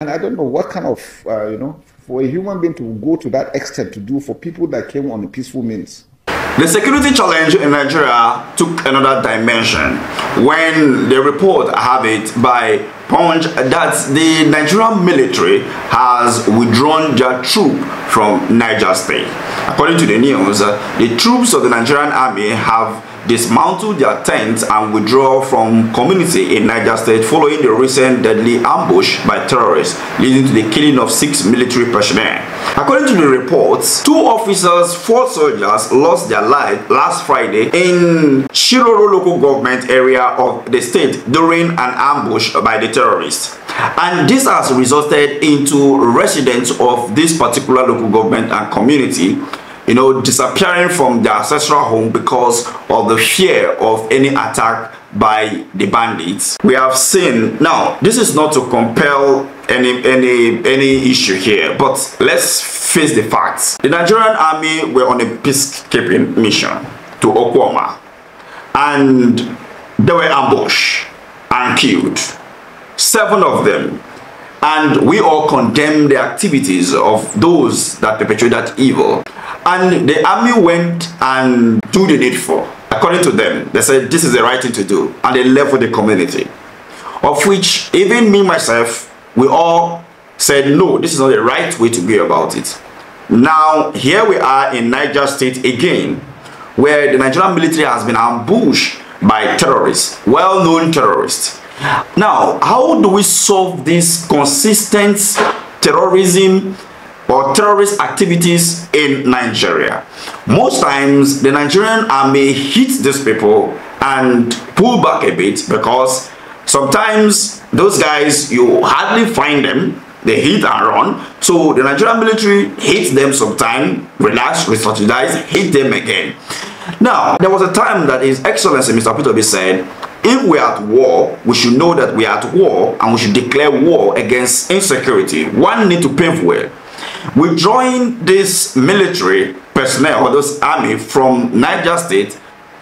And I don't know what kind of, for a human being to go to that extent to do for people that came on a peaceful means. The security challenge in Nigeria took another dimension when the report I have it by Punch that the Nigerian military has withdrawn their troop from Niger State. According to the news, the troops of the Nigerian army have dismantled their tents and withdraw from community in Niger State following the recent deadly ambush by terrorists leading to the killing of 6 military personnel. According to the reports, 2 officers, 4 soldiers lost their lives last Friday in Shiroro local government area of the state during an ambush by the terrorists. And this has resulted into residents of this particular local government and community disappearing from their ancestral home because of the fear of any attack by the bandits. We have seen, now this is not to compel any issue here, but let's face the facts. The Nigerian army were on a peacekeeping mission to Okwama, and they were ambushed and killed, 7 of them. And we all condemn the activities of those that perpetrate that evil. And the army went and do the needful. According to them, they said this is the right thing to do. And they left with the community. Of which, even me, myself, we all said, no, this is not the right way to be about it. Now, here we are in Niger State again, where the Nigerian military has been ambushed by terrorists, well-known terrorists. Now, how do we solve this consistent terrorism or terrorist activities in Nigeria? Most times, the Nigerian army hits these people and pull back a bit because sometimes those guys, you hardly find them. They hit and run. So the Nigerian military hits them sometime, relax, re-strategize, hit them again. Now, there was a time that His Excellency Mr. Peter said, if we are at war, we should know that we are at war and we should declare war against insecurity. One need to pave way. Withdrawing this military personnel or this army from Niger State,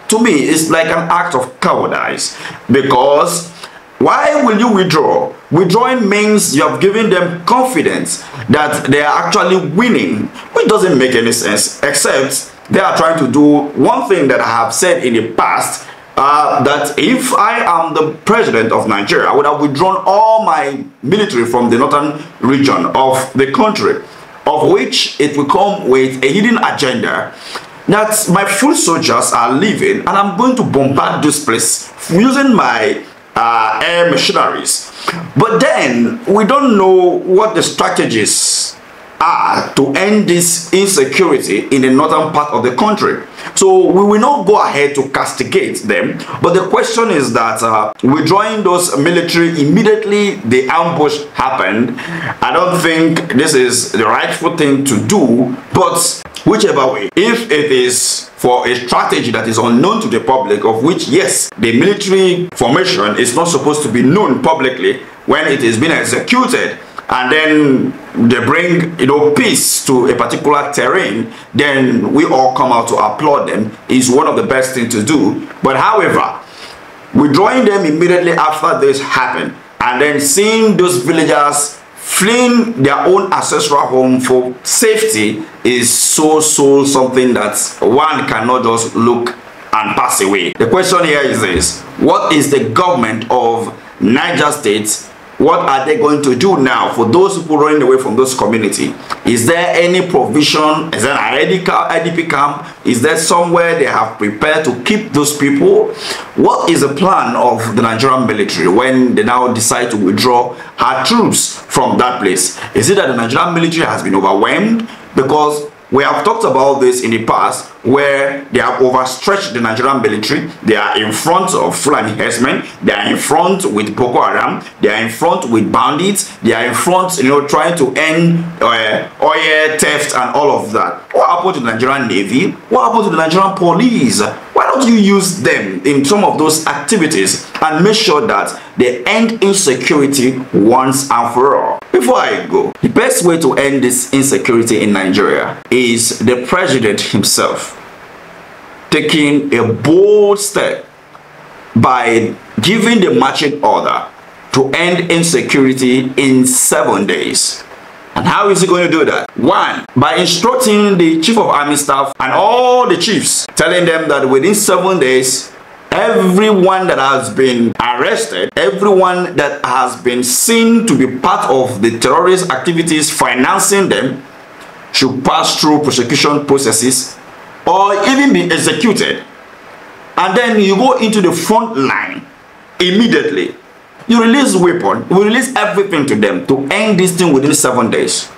to me, is like an act of cowardice. Because why will you withdraw? Withdrawing means you have given them confidence that they are actually winning, which doesn't make any sense, except they are trying to do one thing that I have said in the past, that if I am the president of Nigeria, I would have withdrawn all my military from the northern region of the country, of which it will come with a hidden agenda that my full soldiers are leaving and I'm going to bombard this place using my air machineries. But then we don't know what the strategies are to end this insecurity in the northern part of the country. So we will not go ahead to castigate them, but the question is that withdrawing those military immediately the ambush happened, I don't think this is the rightful thing to do. But whichever way, if it is for a strategy that is unknown to the public, of which yes, the military formation is not supposed to be known publicly when it is being executed, and then they bring peace to a particular terrain, then we all come out to applaud them. Is one of the best things to do. But however, withdrawing them immediately after this happened and then seeing those villagers fleeing their own ancestral home for safety is so something that one cannot just look and pass away. The question here is this: what is the government of Niger State, what are they going to do now for those people running away from those community? Is there any provision? Is there an IDP camp? Is there somewhere they have prepared to keep those people? What is the plan of the Nigerian military when they now decide to withdraw our troops from that place? Is it that the Nigerian military has been overwhelmed? Because we have talked about this in the past, where they have overstretched the Nigerian military. They are in front of Fulani herdsmen. They are in front with Boko Haram. They are in front with bandits. They are in front, trying to end oil theft and all of that. What happened to the Nigerian Navy? What happened to the Nigerian police? Why don't you use them in some of those activities and make sure that they end insecurity once and for all? Before I go, the best way to end this insecurity in Nigeria is the president himself taking a bold step by giving the marching order to end insecurity in 7 days. And how is he going to do that? One, by instructing the Chief of Army Staff and all the chiefs, telling them that within 7 days, everyone that has been arrested, everyone that has been seen to be part of the terrorist activities financing them, should pass through prosecution processes or even be executed. And then you go into the front line immediately. You release weapon, you release everything to them to end this thing within 7 days.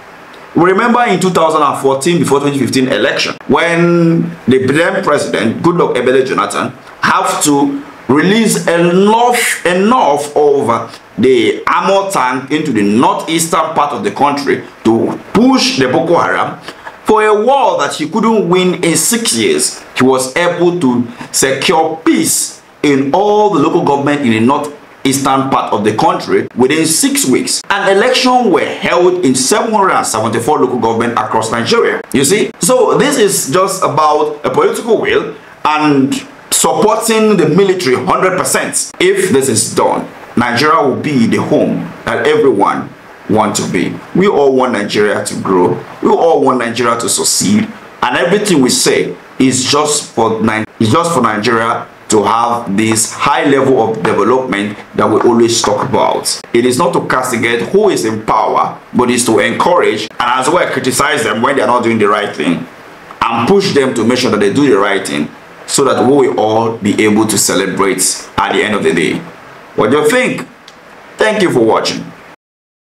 We remember in 2014, before 2015 election, when the then president, Goodluck Ebele Jonathan, have to release enough of the armor tank into the northeastern part of the country to push the Boko Haram. For a war that he couldn't win in 6 years, he was able to secure peace in all the local government in the northeastern part of the country within 6 weeks. And elections were held in 774 local government across Nigeria. You see? So this is just about a political will and supporting the military 100%. If this is done, Nigeria will be the home that everyone wants to be. We all want Nigeria to grow. We all want Nigeria to succeed. And everything we say is just for Nigeria to have this high level of development that we always talk about. It is not to castigate who is in power, but it's to encourage and as well criticize them when they are not doing the right thing and push them to make sure that they do the right thing, so that we will all be able to celebrate at the end of the day. What do you think? Thank you for watching.